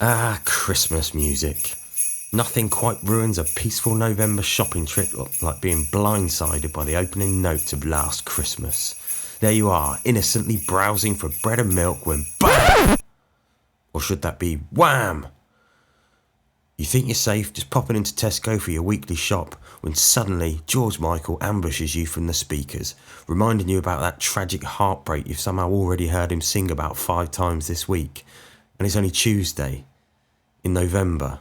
Ah, Christmas music. Nothing quite ruins a peaceful November shopping trip like being blindsided by the opening notes of Last Christmas. There you are, innocently browsing for bread and milk when BAM! Or should that be wham? You think you're safe just popping into Tesco for your weekly shop when suddenly George Michael ambushes you from the speakers, reminding you about that tragic heartbreak you've somehow already heard him sing about 5 times this week. And it's only Tuesday in November.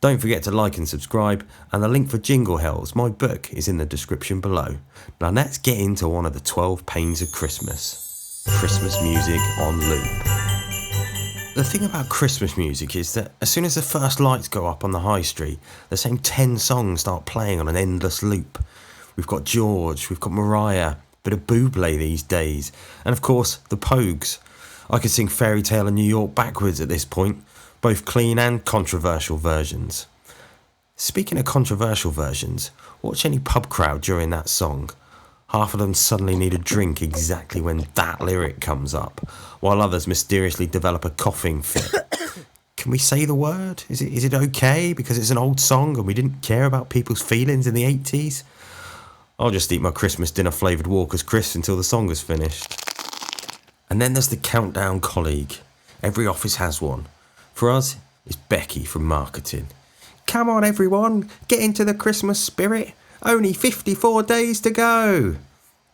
Don't forget to like and subscribe, and the link for Jingle Hells, my book, is in the description below. Now let's get into one of the 12 pains of Christmas. Christmas music on loop. The thing about Christmas music is that as soon as the first lights go up on the high street, the same 10 songs start playing on an endless loop. We've got George, we've got Mariah, bit of Bublé these days, and of course the Pogues. I could sing Fairy Tale in New York backwards at this point, both clean and controversial versions. Speaking of controversial versions, watch any pub crowd during that song. Half of them suddenly need a drink exactly when that lyric comes up, while others mysteriously develop a coughing fit. Can we say the word? Is it okay because it's an old song and we didn't care about people's feelings in the 80s? I'll just eat my Christmas dinner flavoured Walker's crisps until the song is finished. And then there's the countdown colleague. Every office has one. For us, it's Becky from marketing. Come on everyone, get into the Christmas spirit. Only 54 days to go.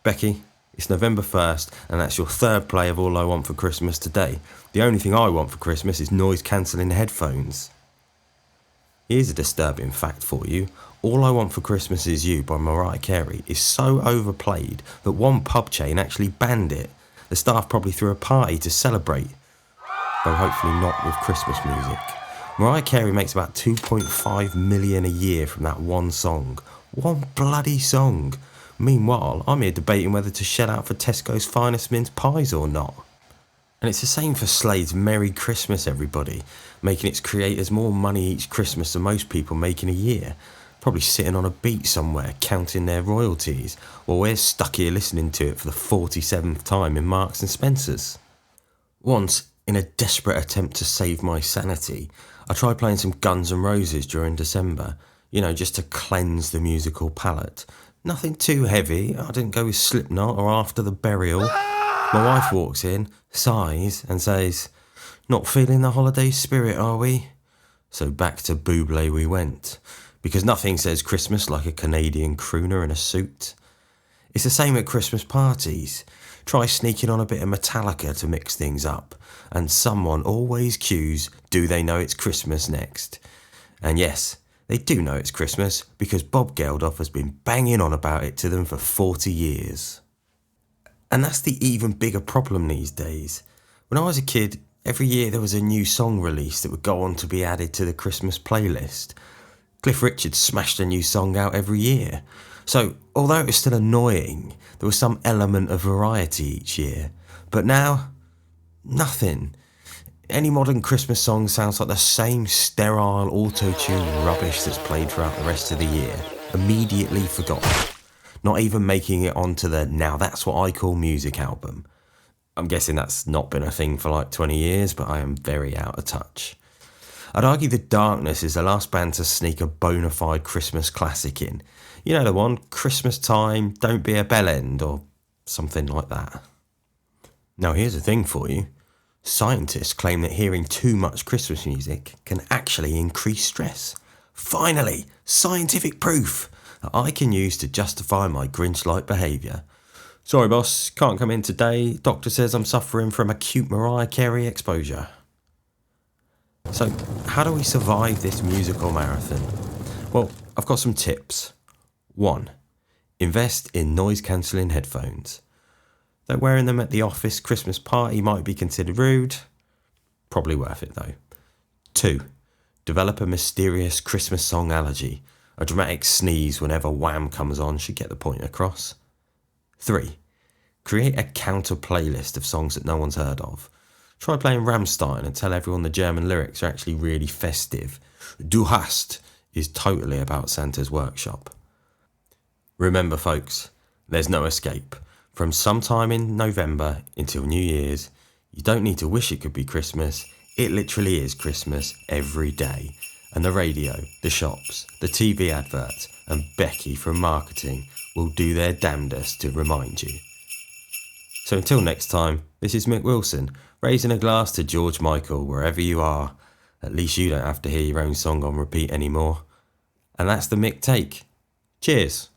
Becky, it's November 1st and that's your third play of All I Want for Christmas today. The only thing I want for Christmas is noise cancelling headphones. Here's a disturbing fact for you. All I Want for Christmas Is You by Mariah Carey is so overplayed that one pub chain actually banned it. The staff probably threw a party to celebrate, though hopefully not with Christmas music. Mariah Carey makes about 2.5 million a year from that one song. One bloody song. Meanwhile, I'm here debating whether to shell out for Tesco's finest mince pies or not. And it's the same for Slade's Merry Christmas Everybody, making its creators more money each Christmas than most people make in a year. Probably sitting on a beach somewhere counting their royalties, while we're stuck here listening to it for the 47th time in Marks and Spencer's. Once, in a desperate attempt to save my sanity, I tried playing some Guns N' Roses during December, just to cleanse the musical palate. Nothing too heavy, I didn't go with Slipknot or After the Burial. My wife walks in, sighs and says, "Not feeling the holiday spirit, are we?" So back to Bublé we went, because nothing says Christmas like a Canadian crooner in a suit. It's the same at Christmas parties. Try sneaking on a bit of Metallica to mix things up, and someone always cues, do they know it's Christmas next? And yes, they do know it's Christmas because Bob Geldof has been banging on about it to them for 40 years. And that's the even bigger problem these days. When I was a kid, every year there was a new song released that would go on to be added to the Christmas playlist. Cliff Richard smashed a new song out every year. So, although it was still annoying, there was some element of variety each year. But now, nothing. Any modern Christmas song sounds like the same sterile auto-tune rubbish that's played throughout the rest of the year. Immediately forgotten. Not even making it onto the Now That's What I Call Music album. I'm guessing that's not been a thing for like 20 years, but I am very out of touch. I'd argue The Darkness is the last band to sneak a bona fide Christmas classic in. You know the one, Christmas Time, Don't Be a Bellend, or something like that. Now here's a thing for you. Scientists claim that hearing too much Christmas music can actually increase stress. Finally, scientific proof that I can use to justify my Grinch-like behaviour. Sorry boss, can't come in today. Doctor says I'm suffering from acute Mariah Carey exposure. So, how do we survive this musical marathon? Well, I've got some tips. 1. Invest in noise-cancelling headphones. Though wearing them at the office Christmas party might be considered rude, probably worth it though. 2. Develop a mysterious Christmas song allergy. A dramatic sneeze whenever Wham comes on should get the point across. 3. Create a counter playlist of songs that no one's heard of. Try playing Rammstein and tell everyone the German lyrics are actually really festive. Du hast is totally about Santa's workshop. Remember folks, there's no escape. From sometime in November until New Year's, you don't need to wish it could be Christmas, It literally is Christmas every day, and the radio, the shops, the TV adverts, and Becky from marketing will do their damnedest to remind you. So until next time, this is Mick Wilson, raising a glass to George Michael wherever you are. At least you don't have to hear your own song on repeat anymore. And that's the Mick Take. Cheers.